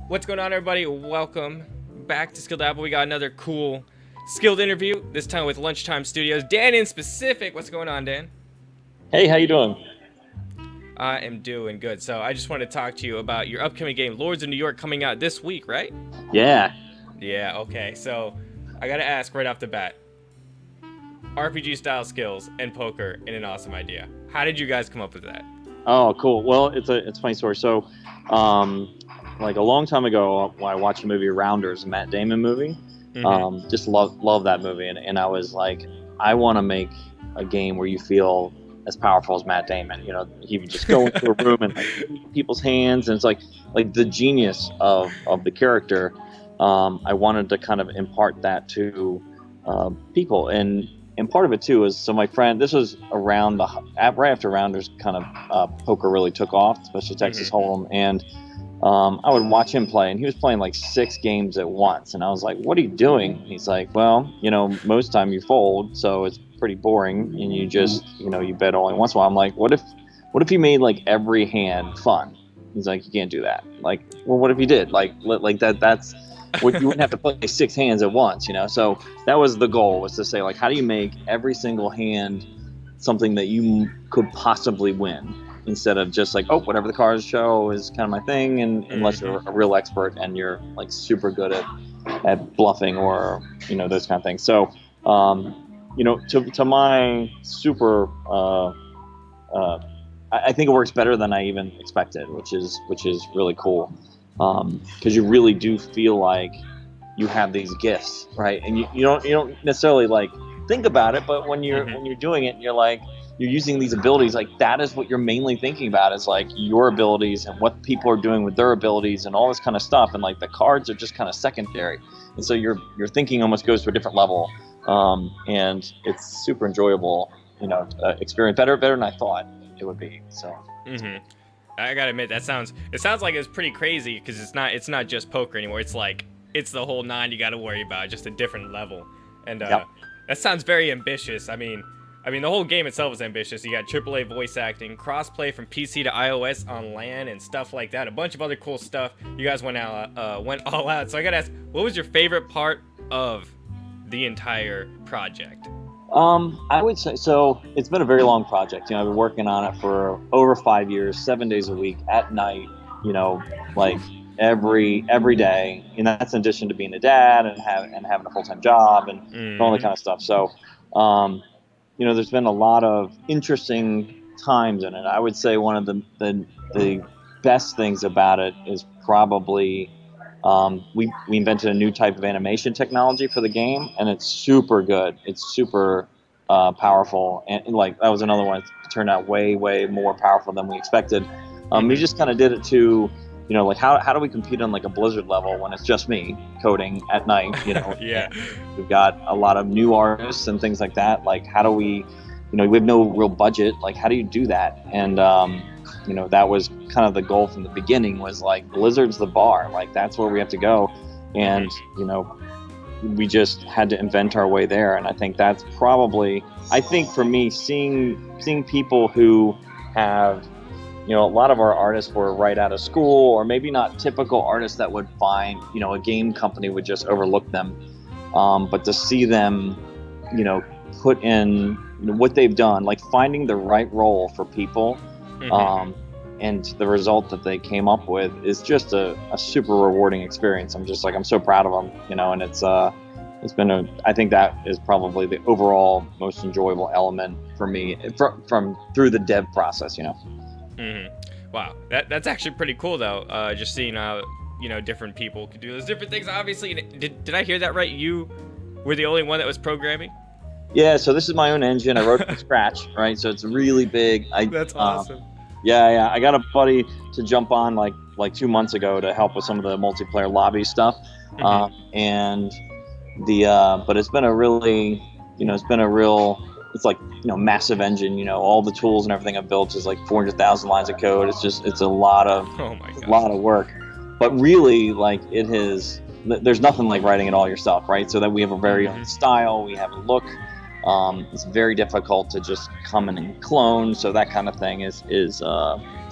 What's going on, everybody? Welcome back to Skilled Apple. We got another cool skilled interview, this time with Lunchtime Studios. Dan in specific. What's going on, Dan? Hey, how you doing? I am doing good. So I just wanted to talk to you about your upcoming game, Lords of New York, coming out this week, right? Yeah. Yeah, okay. So I got to ask right off the bat, RPG style skills and poker in an awesome idea. How did you guys come up with that? Oh, cool. Well, it's a funny story. So, like a long time ago, when I watched the movie Rounders, a Matt Damon movie. Just love that movie, and I was like, I want to make a game where you feel as powerful as Matt Damon. You know, he would just go into a room and like, people's hands, and it's like the genius of the character. I wanted to kind of impart that to people, and part of it too is, so my friend, this was around right after Rounders kind of poker really took off, especially Texas Hold'em, and I would watch him play, and he was playing like 6 games at once, and I was like, what are you doing? And he's like, well, you know, most time you fold, so it's pretty boring, and you just, you know, you bet only once in a while. I'm like, what if you made like every hand fun? He's like, you can't do that. Like, well, what if you did? Like that's what, you wouldn't have to play 6 hands at once, you know? So that was the goal, was to say, like, how do you make every single hand something that you could possibly win, instead of just like, oh, whatever the cards show is kind of my thing, and unless you're a real expert and you're like super good at bluffing or, you know, those kind of things. So, you know, to my super, I think it works better than I even expected, which is really cool. Because you really do feel like you have these gifts, right? And you don't necessarily like think about it, but when you're doing it, you're like, you're using these abilities, like that is what you're mainly thinking about, is like your abilities and what people are doing with their abilities and all this kind of stuff, and like the cards are just kind of secondary, and so your thinking almost goes to a different level, and it's super enjoyable, you know, experience, better than I thought it would be. So. I gotta admit, it sounds like it's pretty crazy, because it's not just poker anymore. It's like, it's the whole 9 you gotta worry about, just a different level. And Yep. That sounds very ambitious. I mean, the whole game itself is ambitious. You got AAA voice acting, crossplay from PC to iOS on LAN, and stuff like that. A bunch of other cool stuff. You guys went all out. So I gotta ask, what was your favorite part of the entire project? I would say, so it's been a very long project. You know, I've been working on it for over 5 years, 7 days a week, at night, you know, like every day. And that's in addition to being a dad and having a full-time job and all that kind of stuff. So, you know, there's been a lot of interesting times in it. I would say one of the best things about it is probably, we invented a new type of animation technology for the game, and it's super good. It's super powerful, and like that was another one that turned out way more powerful than we expected. We just kind of did it to, you know, like how do we compete on like a Blizzard level when it's just me coding at night, you know? Yeah. And we've got a lot of new artists and things like that. Like, how do we, you know, we have no real budget. Like, how do you do that? And you know, that was kind of the goal from the beginning, was like, Blizzard's the bar, like that's where we have to go. And you know, we just had to invent our way there. And I think that's probably, I think for me, seeing people who have, you know, a lot of our artists were right out of school, or maybe not typical artists that would find, you know, a game company would just overlook them. But to see them, you know, put in what they've done, like finding the right role for people, and the result that they came up with is just a super rewarding experience. I'm just like, I'm so proud of them, you know, and it's been I think that is probably the overall most enjoyable element for me from through the dev process, you know. Wow, that's actually pretty cool though. Just seeing how, you know, different people could do those different things. Obviously, did I hear that right? You were the only one that was programming? Yeah, so this is my own engine. I wrote it from scratch, right? So it's really big. That's awesome. Yeah. I got a buddy to jump on like 2 months ago to help with some of the multiplayer lobby stuff, and but it's been a really, you know, it's like, you know, massive engine. You know, all the tools and everything I've built is like 400,000 lines of code. It's a lot of work, but really, like, there's nothing like writing it all yourself, right? So that we have a very own style, we have a look. It's very difficult to just come in and clone. So that kind of thing is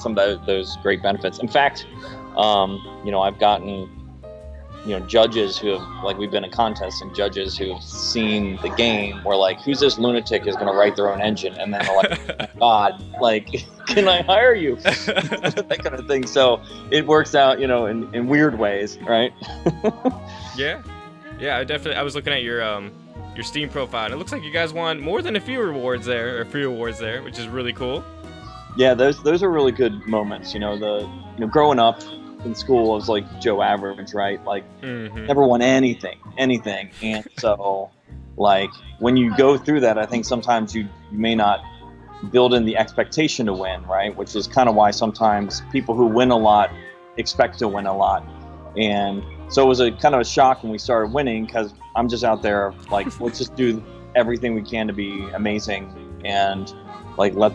some of those great benefits. In fact, I've gotten judges who have, like, we've been in contests, and judges who have seen the game where, like, who's this lunatic is going to write their own engine, and then they're like, oh my God, like, can I hire you? That kind of thing. So it works out, in weird ways, right? Yeah, I was looking at your Steam profile, and it looks like you guys won more than a few awards there, which is really cool. Yeah, those are really good moments. Growing up in school, I was like Joe Average, right? Like, never won anything. And so, like, when you go through that, I think sometimes you may not build in the expectation to win, right? Which is kind of why sometimes people who win a lot expect to win a lot. And so it was a kind of a shock when we started winning, because I'm just out there like, let's just do everything we can to be amazing, and like let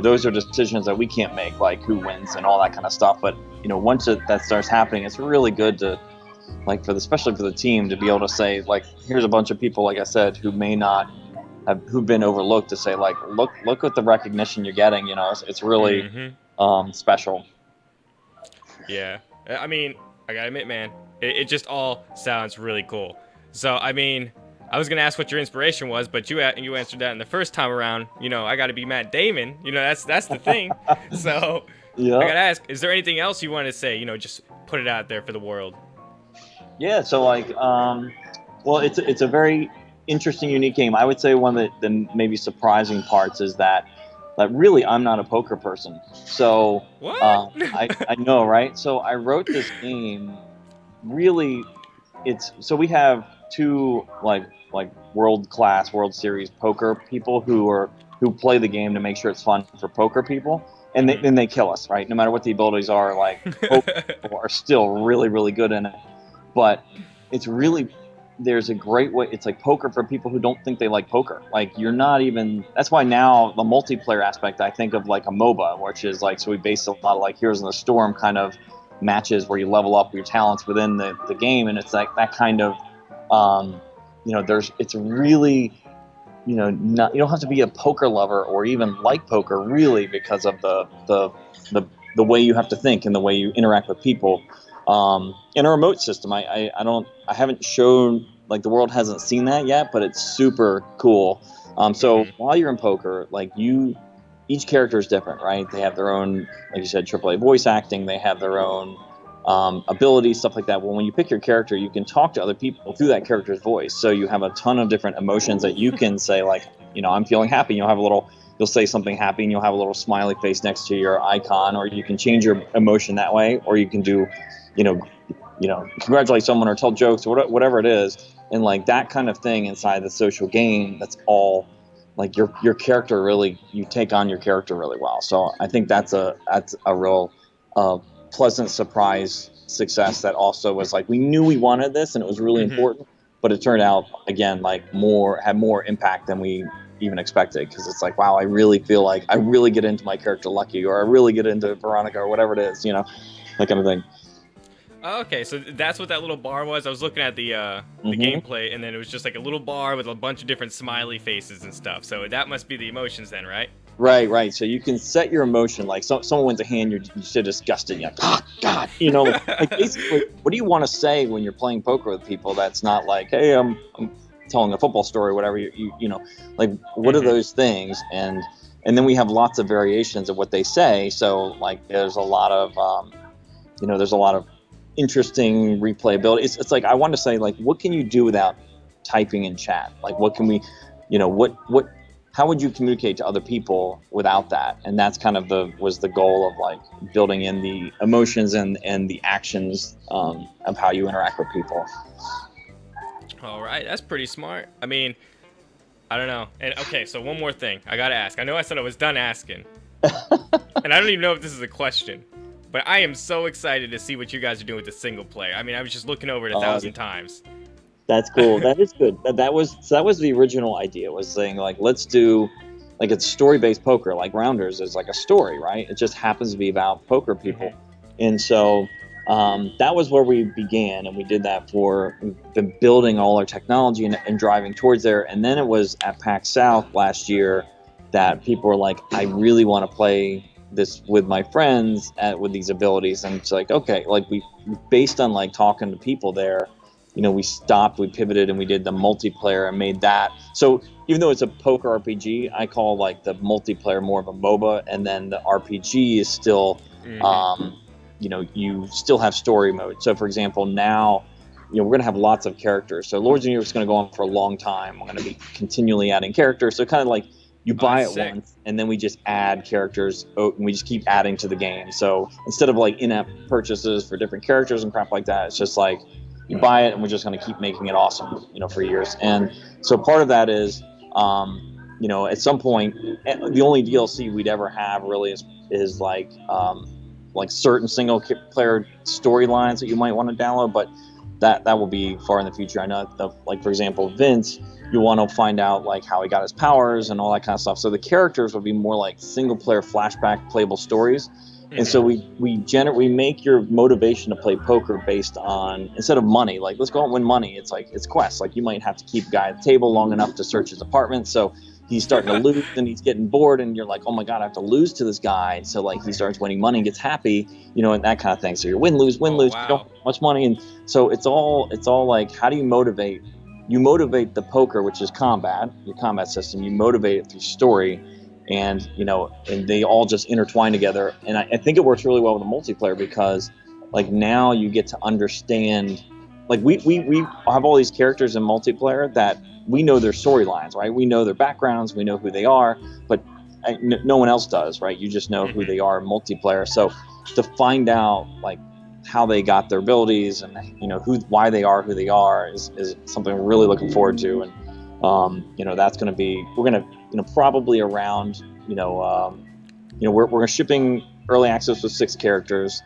those are decisions that we can't make, like who wins and all that kind of stuff. But once that starts happening, it's really good to, like, especially for the team, to be able to say, like, here's a bunch of people, like I said, who may not have, who've been overlooked, to say, like, look at the recognition you're getting. It's really special. Yeah, I mean, I gotta admit, man, it just all sounds really cool. So, I mean, I was gonna ask what your inspiration was, but you answered that in the first time around. I gotta be Matt Damon. That's the thing. So, yeah. I gotta ask, is there anything else you want to say? Just put it out there for the world. Yeah. So, like, well, it's a very interesting, unique game. I would say one of the maybe surprising parts is that really I'm not a poker person. So, what? I know, right? So I wrote this game. Really, so we have two like World Series poker people who play the game to make sure it's fun for poker people, and then they kill us, right? No matter what the abilities are, like, poker people are still really, really good in it. But it's really, there's a great way. It's like poker for people who don't think they like poker. Like, you're not even. That's why now the multiplayer aspect, I think of like a MOBA, which is like, so we base a lot of like Heroes in the Storm kind of matches where you level up your talents within the game, and it's like that kind of. It's really, you don't have to be a poker lover or even like poker, really, because of the way you have to think and the way you interact with people. In a remote system, I haven't shown, like, the world hasn't seen that yet, but it's super cool. So while you're in poker, like, each character is different, right? They have their own, like you said, AAA voice acting. They have their own abilities, stuff like that. Well, when you pick your character, you can talk to other people through that character's voice. So you have a ton of different emotions that you can say, like, I'm feeling happy. You'll say something happy, and you'll have a little smiley face next to your icon, or you can change your emotion that way, or you can do, congratulate someone or tell jokes or whatever it is. And like that kind of thing inside the social game, that's all like your character, really, you take on your character really well. So I think that's a real pleasant surprise success that also was like, we knew we wanted this and it was really important, but it turned out, again, like had more impact than we even expected, because it's like, wow, I really feel like I really get into my character Lucky, or I really get into Veronica, or whatever it is, that kind of thing. Okay, so that's what that little bar was. I was looking at the gameplay, and then it was just like a little bar with a bunch of different smiley faces and stuff. So that must be the emotions then, right? Right. So you can set your emotion. Like, someone wins a hand, you're so disgusted. You're like, oh, God. Like basically, what do you want to say when you're playing poker with people that's not like, hey, I'm telling a football story or whatever, like, what are those things? And then we have lots of variations of what they say. So, like, there's a lot of interesting replayability. It's like, I want to say, like, what can you do without typing in chat? Like, what can we, how would you communicate to other people without that? And that's kind of was the goal of, like, building in the emotions and the actions of how you interact with people. All right, that's pretty smart. I mean, I don't know. And okay, so one more thing I gotta ask. I know I said I was done asking, and I don't even know if this is a question, but I am so excited to see what you guys are doing with the single player. I mean, I was just looking over it 1,000 times. That's cool. That is good. That was the original idea, was saying, like, let's do, like, it's story-based poker. Like, Rounders is like a story, right? It just happens to be about poker people. And so that was where we began, and we did that we've been building all our technology and driving towards there. And then it was at PAX South last year that people were like, I really want to play this with my friends with these abilities, and it's like, okay, like we based on like talking to people there, we stopped, we pivoted, and we did the multiplayer and made that. So even though it's a poker RPG, I call like the multiplayer more of a MOBA, and then the RPG is still, you still have story mode. So for example, now, we're going to have lots of characters. So Lords of New York is going to go on for a long time. We're going to be continually adding characters. So kind of like you buy it once, and then we just add characters, and we just keep adding to the game. So instead of like in-app purchases for different characters and crap like that, it's just like you buy it, and we're just going to keep making it awesome, for years. And so part of that is, at some point, the only DLC we'd ever have really is like certain single player storylines that you might want to download, but that will be far in the future. I know, like for example, Vince, you want to find out like how he got his powers and all that kind of stuff. So the characters will be more like single player flashback playable stories. And so we make your motivation to play poker based on, instead of money, like let's go out and win money, it's like it's quests. Like you might have to keep a guy at the table long enough to search his apartment, so he's starting to lose and he's getting bored, and you're like, oh my god, I have to lose to this guy. So like he starts winning money and gets happy, and that kind of thing. So you're win lose, wow. You don't have much money, and so it's all like, how do you motivate? You motivate the poker, which is combat, your combat system. You motivate it through story. And and they all just intertwine together, and I think it works really well with the multiplayer, because like now you get to understand, like we have all these characters in multiplayer that we know their storylines, right? We know their backgrounds, we know who they are, but no one else does, right? You just know who they are in multiplayer. So to find out like how they got their abilities and why they are who they are is something we're really looking forward to. And that's going to be, we're going to, probably around, we're shipping early access with 6 characters.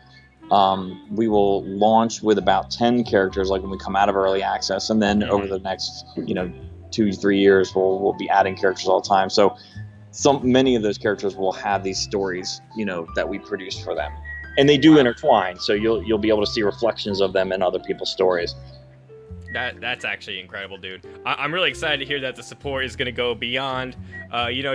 We will launch with about 10 characters, like when we come out of early access. And then over the next, 2-3 years, we'll be adding characters all the time. So many of those characters will have these stories, that we produce for them. And they do intertwine. So you'll be able to see reflections of them in other people's stories. That's actually incredible, dude. I'm really excited to hear that the support is going to go beyond,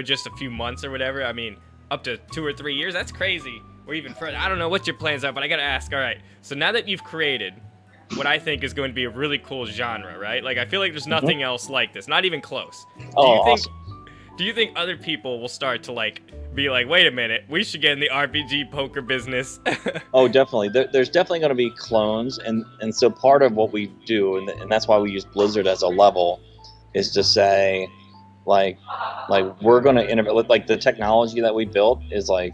just a few months or whatever. I mean, up to 2 or 3 years. That's crazy. Or even further. I don't know what your plans are, but I got to ask. All right. So now that you've created what I think is going to be a really cool genre, right? Like, I feel like there's nothing else like this. Not even close. Do you think other people will start to like be like, wait a minute, we should get in the RPG poker business? Oh, definitely. There's definitely going to be clones, and so part of what we do, and that's why we use Blizzard as a level, is to say, like we're going to innovate. Like the technology that we built is like,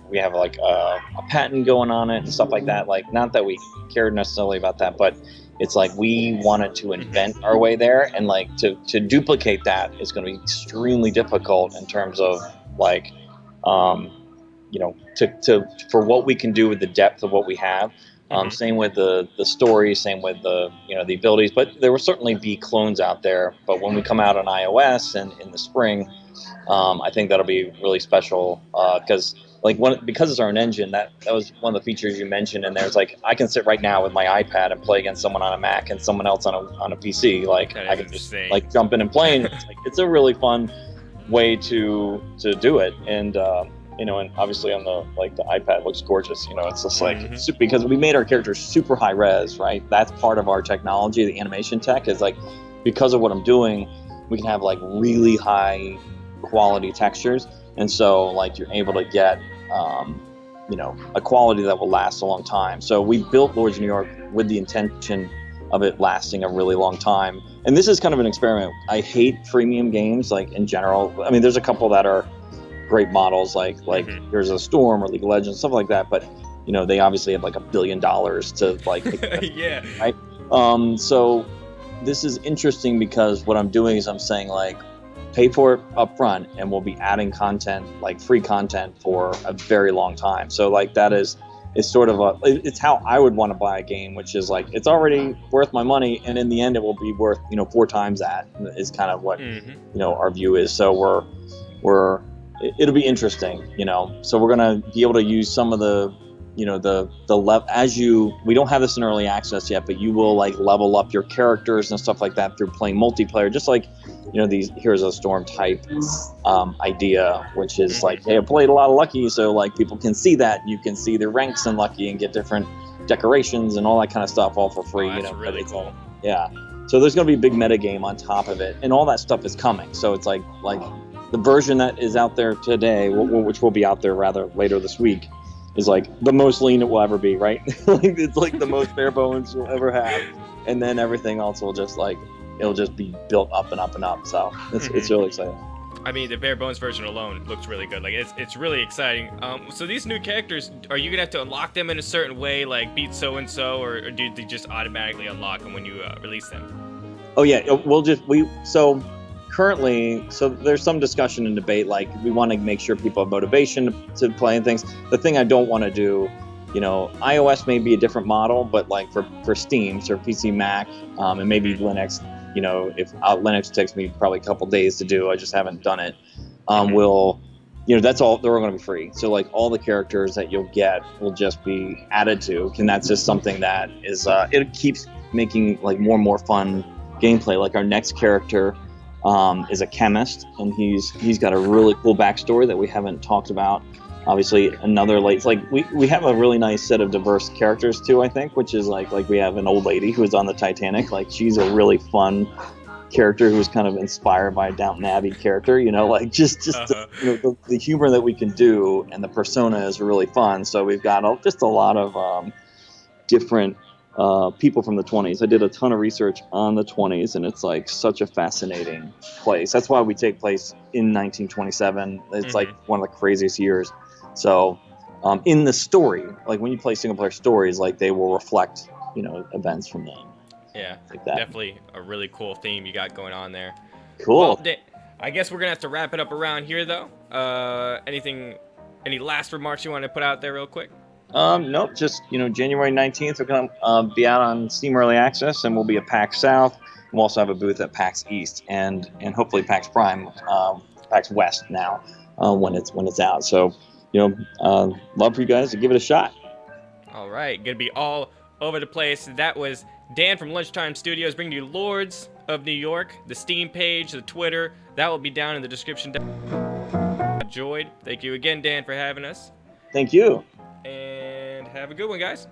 we have like a patent going on it and stuff like that. Like, not that we cared necessarily about that, but it's like we wanted to invent our way there, and like to duplicate that is going to be extremely difficult in terms of like, for what we can do with the depth of what we have. Same with the story, same with the the abilities, but there will certainly be clones out there. But when we come out on iOS and in the spring, I think that'll be really special, because because it's our own engine, that was one of the features you mentioned. And there's like, I can sit right now with my iPad and play against someone on a Mac and someone else on a PC. Like I can just like jump in and play. And it's a really fun way to do it. And and obviously on the iPad looks gorgeous. It's just like because we made our characters super high res, right? That's part of our technology. The animation tech is like, because of what I'm doing, we can have like really high quality textures, and so like you're able to get a quality that will last a long time. So we built Lords of New York with the intention of it lasting a really long time. And this is kind of an experiment. I hate freemium games, like in general. I mean, there's a couple that are great models, like Here's a Storm or League of Legends, stuff like that. But they obviously have like $1 billion to like, yeah, right. So this is interesting, because what I'm doing is I'm saying like, pay for it up front, and we'll be adding content, like free content, for a very long time. So like that is sort of it's how I would want to buy a game, which is like, it's already worth my money, and in the end it will be worth 4 times that, is kind of what our view is. So it'll be interesting, so we're gonna be able to use some of the we don't have this in early access yet, but you will like level up your characters and stuff like that through playing multiplayer, just like these Heroes of the Storm type idea, which is like, hey, I played a lot of Lucky, so like people can see that you can see the ranks in Lucky and get different decorations and all that kind of stuff all for free. That's really cool. Yeah, so there's going to be a big meta game on top of it, and all that stuff is coming. So it's like the version that is out there today, which will be out there rather later this week, is like the most lean it will ever be, right? Like it's like the most bare bones you'll ever have, and then everything else will just like it'll just be built up and up and up. So it's really exciting. I mean, the bare bones version alone looks really good. Like it's really exciting. So these new characters, are you gonna have to unlock them in a certain way, like beat so and so, or do they just automatically unlock them when you release them? Oh yeah, currently, so there's some discussion and debate, like we want to make sure people have motivation to play and things. The thing I don't want to do, iOS may be a different model, but like for Steam, so PC, Mac, and maybe Linux, if Linux takes me probably a couple days to do, I just haven't done it, that's all, they're all going to be free. So like all the characters that you'll get will just be added to, and that's just something that is, it keeps making like more and more fun gameplay. Like our next character is a chemist, and he's got a really cool backstory that we haven't talked about. Obviously, it's like we have a really nice set of diverse characters too, I think, which is like we have an old lady who was on the Titanic. Like she's a really fun character who was kind of inspired by a Downton Abbey character, like just the humor that we can do, and the persona is really fun. So we've got just a lot of different people from the 20s. I did a ton of research on the 20s, and it's like such a fascinating place. That's why we take place in 1927. It's like one of the craziest years. So in the story, like when you play single player stories, like they will reflect, events from them. Yeah, like that. Definitely a really cool theme you got going on there. Cool. Well, I guess we're gonna have to wrap it up around here, though. Any last remarks you want to put out there real quick? Nope, just, January 19th, we're going to be out on Steam Early Access, and we'll be at PAX South. We'll also have a booth at PAX East, and hopefully PAX Prime, PAX West now, when it's out. So, love for you guys to give it a shot. All right, gonna be all over the place. That was Dan from Lunchtime Studios bringing you Lords of New York. The Steam page, the Twitter, that will be down in the description. Enjoyed. Thank you again, Dan, for having us. Thank you. And have a good one, guys.